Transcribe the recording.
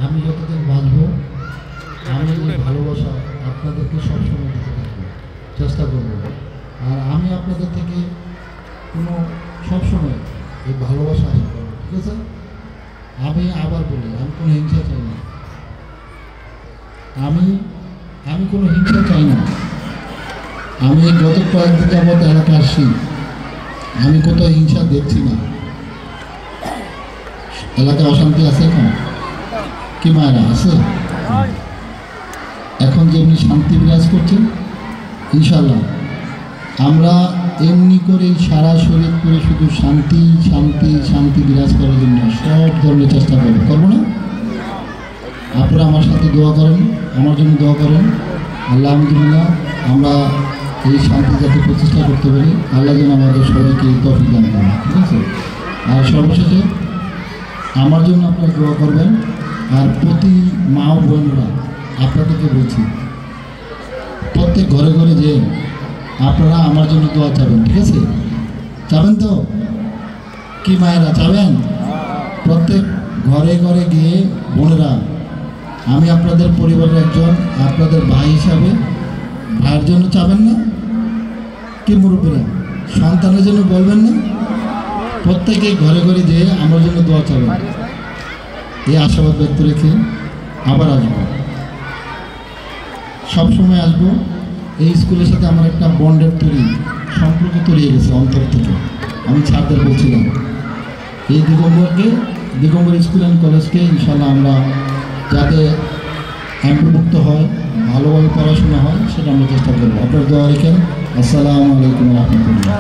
আমি যতদিন বাঁচব আমি এই ভালোবাসা আপনাদেরকে সবসময় দিতে থাকবো, চেষ্টা করব। আর আমি আপনাদের থেকে কোনো সবসময় এই ভালোবাসা আশা করবো, ঠিক আছে? আমি আবার বলি, আমি কোনো হিংসা চাই না, আমি কোনো হিংসা চাই না। আমি গত কয়েকদিন যাবৎ এলাকা আসছি, আমি কোথাও হিংসা দেখছি না। এলাকায় অশান্তি আছে এখন কি মায়েরা আছে? এখন যেমনি শান্তি বিরাজ করছে, ইনশাল্লাহ আমরা এমনি করেই সারা শরীর করে শুধু শান্তি শান্তি শান্তি বিরাজ করার জন্য সব ধরনের চেষ্টা করবো না? আপনারা আমার সাথে দোয়া করেন, আমার জন্য দোয়া করেন। আলহামদুলিল্লাহ আমরা এই শান্তি যাতে প্রতিষ্ঠা করতে পারি, আল্লাহ যেন আমাদের সবাইকে তৌফিক দান করেন, ঠিক আছে? আর সর্বশেষে আমার জন্য আপনারা দোয়া করবেন। আর প্রতি মা ও বোনেরা আপনাদেরকে বলছি, প্রত্যেক ঘরে ঘরে যে আপনারা আমার জন্য দোয়া চাবেন, ঠিক আছে? চাবেন তো কি মায়েরা, চাবেন? প্রত্যেক ঘরে ঘরে গিয়ে বোনেরা, আমি আপনাদের পরিবারের একজন, আপনাদের ভাই হিসাবে ভাইয়ের জন্য চাবেন না? কি মুরব্বীরা সন্তানের জন্য বলবেন না? প্রত্যেকেই ঘরে ঘরে যেয়ে আমার জন্য দোয়া চাবেন। এই আশাবাদ ব্যক্ত রেখে আবার আসবো, সবসময় আসবো। এই স্কুলের সাথে আমার একটা বন্ডের সম্পর্ক তৈরি হয়ে গেছে অন্তর থেকে। আমি ছাত্রদের বলছিলাম এই দিগম্বর স্কুল অ্যান্ড কলেজকে ইনশাল্লাহ আমরা যাতে অন্তর্ভুক্ত হয়, ভালোভাবে পড়াশোনা হয়, সেটা আমরা চেষ্টা করবো। আপনার দোয়া রেখেন। আসসালামু আলাইকুম রহমতুল্লাহ।